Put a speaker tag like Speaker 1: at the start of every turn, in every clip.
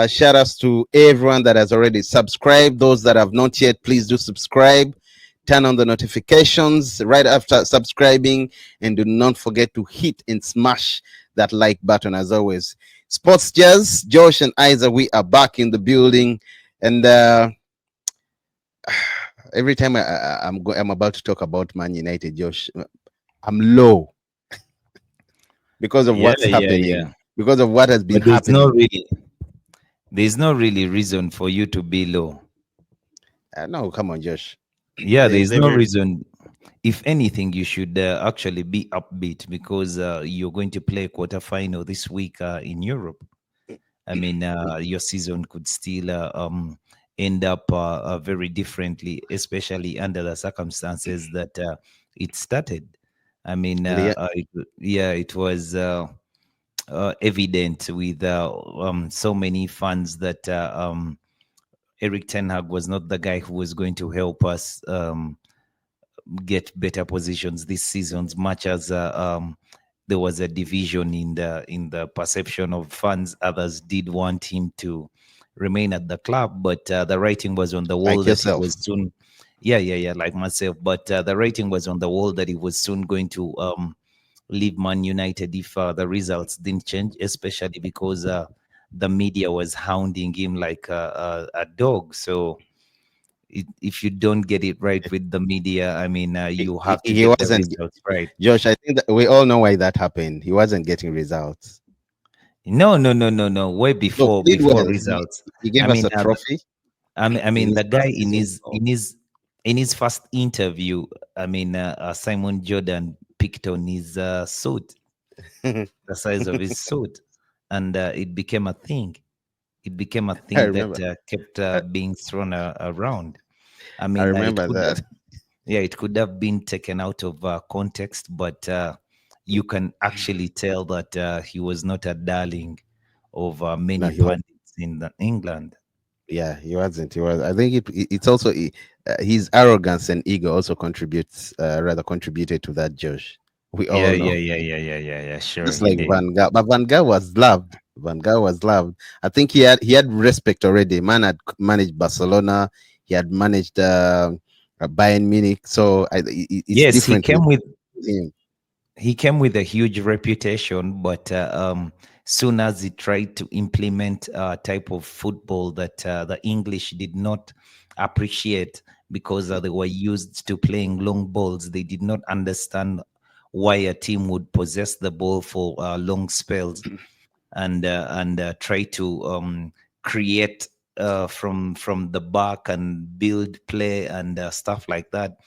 Speaker 1: Shout outs to everyone that has already subscribed. Those that have not yet, please do subscribe. Turn on the notifications right after subscribing, and do not forget to hit and smash that like button as always. Sports Jazz, Josh and Isa, we are back in the building, and every time I'm about to talk about Man United, Josh, I'm low because of
Speaker 2: Yeah,
Speaker 1: what's
Speaker 2: yeah,
Speaker 1: happening,
Speaker 2: yeah.
Speaker 1: because of what has been
Speaker 2: But
Speaker 1: happening.
Speaker 2: there's no really reason for you to be low.
Speaker 1: No, come on, Josh.
Speaker 2: Yeah,
Speaker 1: There's
Speaker 2: there's no
Speaker 1: every
Speaker 2: reason. If anything, you should actually be upbeat because you're going to play quarterfinal this week in Europe. I mean, your season could still end up very differently, especially under the circumstances that it started. I mean, yeah, it was evident with so many fans that Eric Ten Hag was not the guy who was going to help us get better positions this season, as much as there was a division in the perception of fans. Others did want him to remain at the club, but the writing was on the wall
Speaker 1: like
Speaker 2: that he
Speaker 1: yourself.
Speaker 2: was soon. Yeah, yeah, yeah, like myself. But the writing was on the wall that he was soon going to leave Man United if the results didn't change, especially because the media was hounding him like a dog. So if you don't get it right with the media, I mean,
Speaker 1: He,
Speaker 2: you
Speaker 1: he,
Speaker 2: have to
Speaker 1: he
Speaker 2: get the
Speaker 1: wasn't,
Speaker 2: results right.
Speaker 1: Josh. I think that we all know why that happened. He wasn't getting results.
Speaker 2: No, no, no, no, no. Way
Speaker 1: Look,
Speaker 2: before
Speaker 1: he did
Speaker 2: before
Speaker 1: well.
Speaker 2: results.
Speaker 1: He
Speaker 2: I
Speaker 1: gave us
Speaker 2: mean,
Speaker 1: a trophy
Speaker 2: I
Speaker 1: in
Speaker 2: mean,
Speaker 1: his
Speaker 2: the guy
Speaker 1: first season.
Speaker 2: in his first interview, I mean, Simon Jordan picked on his suit, the size of his suit, and it became a thing. It became a
Speaker 1: I
Speaker 2: thing
Speaker 1: remember.
Speaker 2: that kept
Speaker 1: I,
Speaker 2: being thrown around. I
Speaker 1: I
Speaker 2: mean, it
Speaker 1: remember
Speaker 2: could
Speaker 1: that.
Speaker 2: yeah, it could have been taken out of context, but you can actually tell that he was not a darling of
Speaker 1: No,
Speaker 2: many
Speaker 1: he was.
Speaker 2: pundits in England.
Speaker 1: Yeah, he wasn't. He was. I think it's also his arrogance and ego also rather contributed to that. Josh, we all
Speaker 2: Yeah,
Speaker 1: know.
Speaker 2: yeah, yeah, yeah, yeah, yeah, yeah. Sure,
Speaker 1: Just
Speaker 2: he
Speaker 1: like
Speaker 2: did.
Speaker 1: Van Gaal, but Van Gaal was loved. Van Gaal was loved. I think he had respect already. Man had managed Barcelona. He had managed Bayern Munich. So it's
Speaker 2: Yes,
Speaker 1: different with him.
Speaker 2: he came with a huge reputation, but soon as he tried to implement a type of football that the English did not appreciate because they were used to playing long balls, they did not understand why a team would possess the ball for long spells and try to create from the back and build play and stuff like that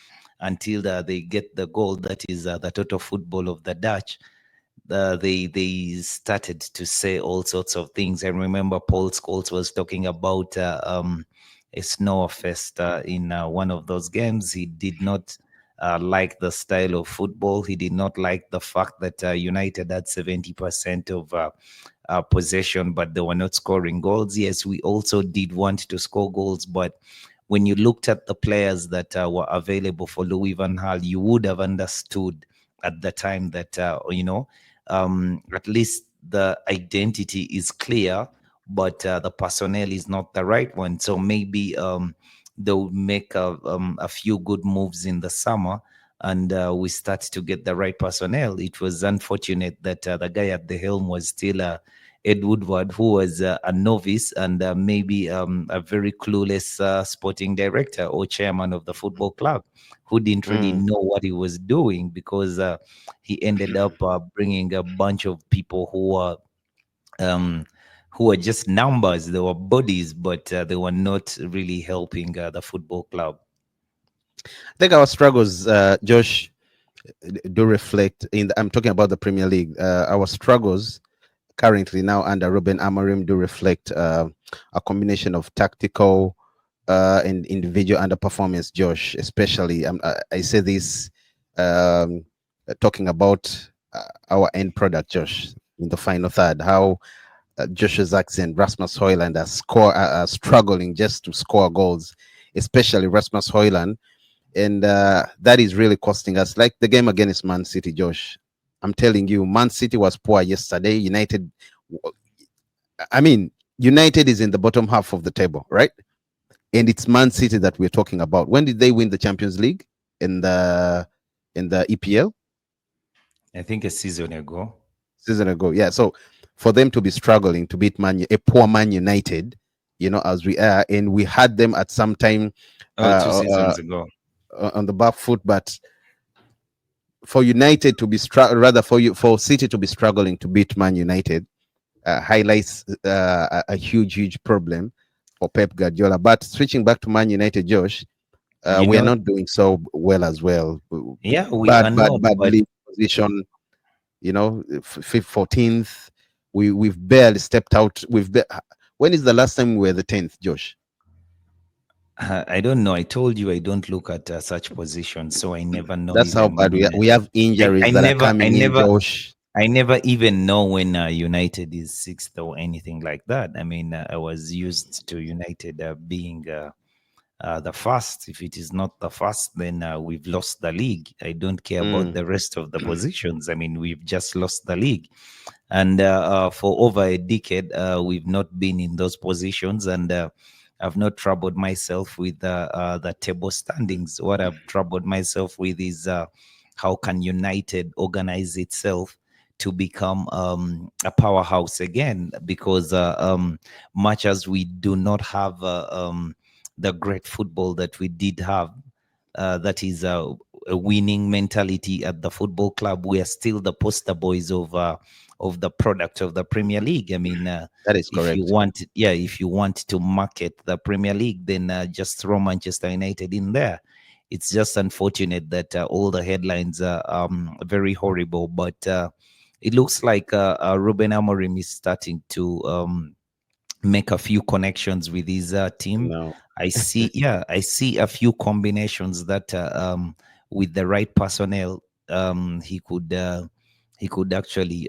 Speaker 2: until they get the goal. That is the total football of the Dutch. They started to say all sorts of things. I remember Paul Scholes was talking about a snow fest in one of those games. He did not like the style of football. He did not like the fact that United had 70% of possession, but they were not scoring goals. Yes, we also did want to score goals, but when you looked at the players that were available for Louis van Gaal, you would have understood at the time that at least the identity is clear, but the personnel is not the right one. So maybe they'll make a few good moves in the summer and we start to get the right personnel. It was unfortunate that the guy at the helm was still Ed Woodward, who was a novice and maybe a very clueless sporting director or chairman of the football club who didn't really
Speaker 1: Mm.
Speaker 2: know what he was doing because he ended up bringing a bunch of people um, who were just numbers. They were bodies, but they were not really helping the football club.
Speaker 1: I think our struggles, Josh, do reflect I'm talking about the Premier League. Our struggles currently now under Ruben Amorim do reflect a combination of tactical and individual underperformance. Josh, especially, I say this talking about our end product, Josh, in the final third. How Joshua Zirkzee and Rasmus Højlund are struggling just to score goals, especially Rasmus Højlund, and that is really costing us. Like the game against Man City, Josh. I'm telling you, Man City was poor yesterday. United, I mean, United is in the bottom half of the table, right? And it's Man City that we're talking about. When did they win the Champions League in the EPL?
Speaker 2: I think a season ago.
Speaker 1: Season ago? Yeah. So for them to be struggling to beat a poor Man United, as we are, and we had them at some time
Speaker 2: Oh, two
Speaker 1: uh, uh,
Speaker 2: seasons ago.
Speaker 1: on the back foot, but for United to be rather for City to be struggling to beat Man United highlights a huge problem for Pep Guardiola. But switching back to Man United, Josh,
Speaker 2: You
Speaker 1: we are
Speaker 2: know,
Speaker 1: not doing so well as well.
Speaker 2: yeah, we are
Speaker 1: Bad,
Speaker 2: not,
Speaker 1: bad
Speaker 2: but
Speaker 1: league position. 14th. We've barely stepped out. When is the last time we were the 10th, Josh?
Speaker 2: I don't know. I told you I don't look at such positions, so I never know
Speaker 1: That's how
Speaker 2: even
Speaker 1: bad we
Speaker 2: when.
Speaker 1: are. We have
Speaker 2: I
Speaker 1: injuries that are
Speaker 2: never, I
Speaker 1: coming in,
Speaker 2: never,
Speaker 1: Josh.
Speaker 2: I never even know when United is sixth or anything like that. I mean, I was used to United being the first. If it is not the first, then we've lost the league. I don't care about
Speaker 1: Mm,
Speaker 2: the rest of the positions. I mean, we've just lost the league. And for over a decade, we've not been in those positions. And I've not troubled myself with the table standings. What I've troubled myself with is how can United organize itself to become a powerhouse again? Because much as we do not have the great football that we did have, that is a winning mentality at the football club. We are still the poster boys of the product of the Premier League. I mean,
Speaker 1: that is
Speaker 2: if you
Speaker 1: correct.
Speaker 2: want, yeah, if you want to market the Premier League, then just throw Manchester United in there. It's just unfortunate that all the headlines are very horrible, but it looks like Ruben Amorim is starting to make a few connections with his team.
Speaker 1: No,
Speaker 2: I see, yeah, I see a few combinations that with the right personnel, he could actually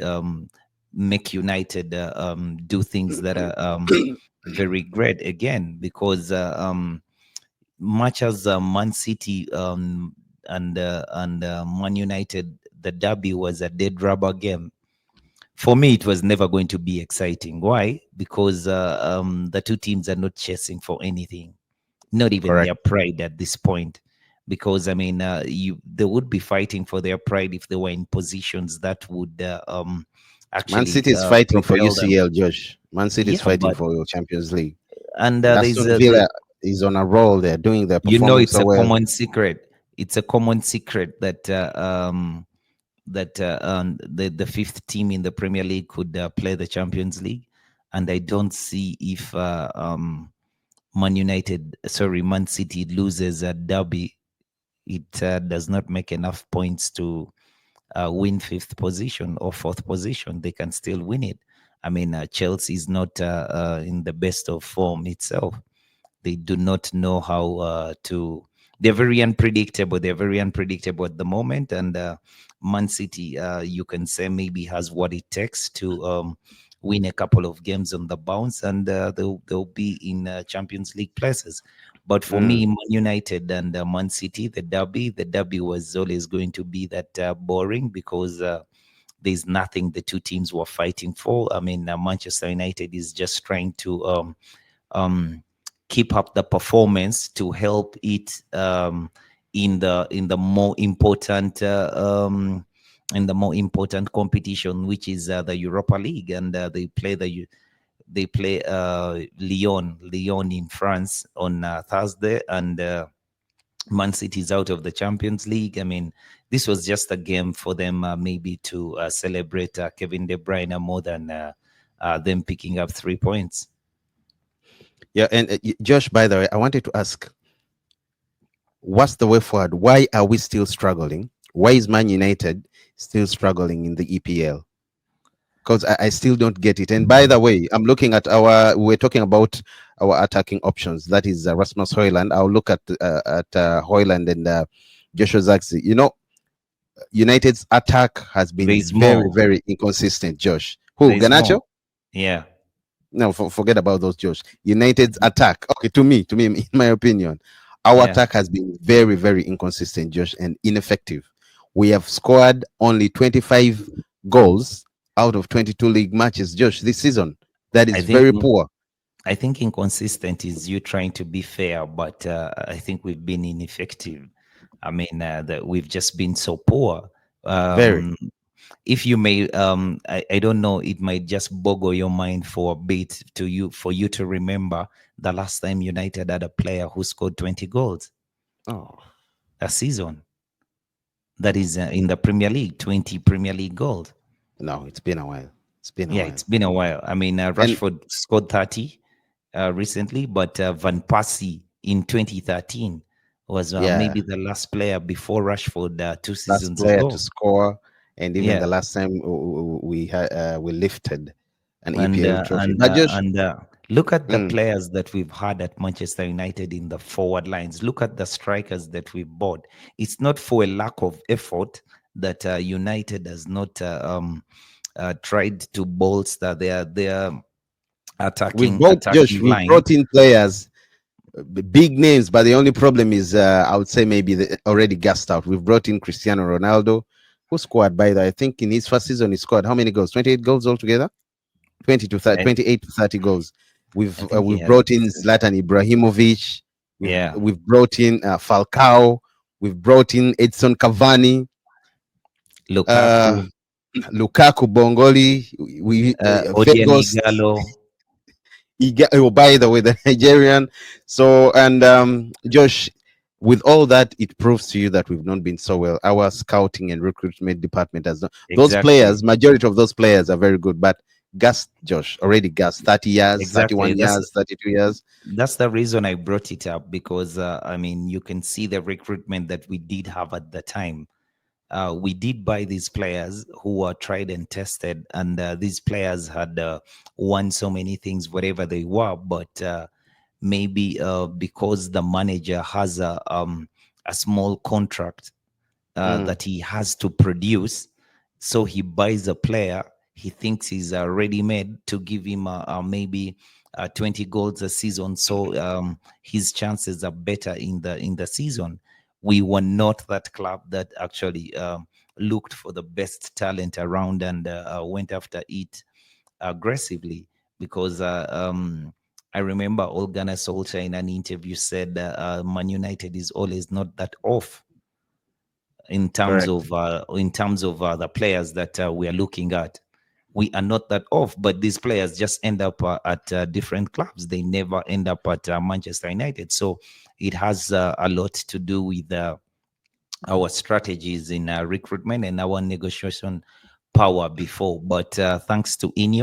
Speaker 2: make United do things that are very great again. Because much as Man City and Man United, the derby was a dead rubber game. For me, it was never going to be exciting. Why? Because the two teams are not chasing for anything, not even
Speaker 1: correct.
Speaker 2: their pride at this point. Because I mean, they would be fighting for their pride if they were in positions that would
Speaker 1: Man
Speaker 2: actually
Speaker 1: City is fighting for
Speaker 2: propel them.
Speaker 1: UCL, Josh. Man City is
Speaker 2: Yeah,
Speaker 1: fighting
Speaker 2: but
Speaker 1: for your Champions League.
Speaker 2: and
Speaker 1: And
Speaker 2: there's
Speaker 1: Aston Villa is on a roll. They're doing. They're performing
Speaker 2: it's
Speaker 1: so
Speaker 2: a
Speaker 1: well.
Speaker 2: common secret. It's a common secret that the fifth team in the Premier League could play the Champions League, and I don't see if Man City loses a derby, it does not make enough points to win fifth position or fourth position. They can still win it. I mean, Chelsea is not in the best of form itself. They do not know how to. They're very unpredictable. They're very unpredictable at the moment. And Man City, you can say, maybe has what it takes to win a couple of games on the bounce, and they'll be in Champions League places. But for me,
Speaker 1: Mm,
Speaker 2: Man United and Man City, the derby was always going to be that boring, because there's nothing the two teams were fighting for. I mean, Manchester United is just trying to um, keep up the performance to help it in the more important competition, which is the Europa League. And they play Lyon in France on Thursday, and Man City is out of the Champions League. I mean, this was just a game for them, maybe to celebrate Kevin De Bruyne more than them picking up 3 points.
Speaker 1: yeah, and Josh, by the way, I wanted to ask, what's the way forward? Why are we still struggling? Why is Man United still struggling in the EPL? Because I still don't get it. And by the way, I'm looking at we're talking about our attacking options. That is Rasmus Hoyland. I'll look at Hoyland and Joshua Zaxi. United's attack has been
Speaker 2: There's
Speaker 1: very,
Speaker 2: more.
Speaker 1: very inconsistent, Josh. Who,
Speaker 2: There's
Speaker 1: Ganacho?
Speaker 2: more. Yeah.
Speaker 1: No, forget about those, Josh. United's attack, okay, to me, in my opinion, our
Speaker 2: Yeah.
Speaker 1: attack has been very, very inconsistent, Josh, and ineffective. We have scored only 25 goals out of 22 league matches, Josh, this season. That
Speaker 2: I
Speaker 1: is
Speaker 2: think
Speaker 1: very poor.
Speaker 2: I think inconsistent is you trying to be fair, but I think we've been ineffective. I mean, that we've just been so poor.
Speaker 1: Very.
Speaker 2: Um, if you may, I don't know, it might just boggle your mind for a bit to you for you to remember the last time United had a player who scored 20 goals
Speaker 1: Oh
Speaker 2: a season. That is in the Premier League, 20 Premier League goals.
Speaker 1: no, it's been a while. It's been a
Speaker 2: Yeah,
Speaker 1: while.
Speaker 2: it's been a while. I mean,
Speaker 1: And
Speaker 2: Rashford scored 30 recently, but Van Persie in 2013 was
Speaker 1: yeah,
Speaker 2: maybe the last player before Rashford 2 seasons
Speaker 1: last player
Speaker 2: ago.
Speaker 1: to score, and even the
Speaker 2: Yeah,
Speaker 1: last time we lifted an
Speaker 2: and
Speaker 1: EPL trophy. But just
Speaker 2: look at the
Speaker 1: mm,
Speaker 2: players that we've had at Manchester United in the forward lines. Look at the strikers that we've bought. It's not for a lack of effort that United has not tried to bolster their
Speaker 1: we've
Speaker 2: attacking
Speaker 1: we've
Speaker 2: line.
Speaker 1: brought in players, big names, but the only problem is I would say maybe already gassed out. We've brought in Cristiano Ronaldo, who scored by the I think in his first season he scored how many goals? 28 goals altogether. 20 to 30,
Speaker 2: I,
Speaker 1: 28 to 30 goals.
Speaker 2: I think he
Speaker 1: We've
Speaker 2: had
Speaker 1: brought in Zlatan Ibrahimovic.
Speaker 2: yeah,
Speaker 1: We've brought in Falcao. We've brought in Edson Cavani,
Speaker 2: Lukaku,
Speaker 1: uh, Lukaku, Bongoli, we
Speaker 2: Odion
Speaker 1: Vegos.
Speaker 2: Igalo.
Speaker 1: Oh, by the way, the Nigerian. So and Josh, with all that, it proves to you that we've not been so well. Our scouting and recruitment department has not. Those
Speaker 2: Exactly,
Speaker 1: players, majority of those players are very good, but Gus, Josh, already Gus, 30 years,
Speaker 2: exactly.
Speaker 1: 31 years, 32 years.
Speaker 2: That's the reason I brought it up because I mean you can see the recruitment that we did have at the time. We did buy these players who were tried and tested, and these players had won so many things, whatever they were. But maybe because the manager has a small contract
Speaker 1: Mm,
Speaker 2: that he has to produce. So he buys a player. He thinks he's ready made to give him maybe 20 goals a season. So his chances are better in the season. We were not that club that actually looked for the best talent around and went after it aggressively because I remember Ole Gunnar Solskjaer in an interview said Man United is always not that off
Speaker 1: correct.
Speaker 2: in terms of the players that we are looking at. We are not that off, but these players just end up at different clubs. They never end up at Manchester United. So it has a lot to do with our strategies in recruitment and our negotiation power before. But thanks to Inyo,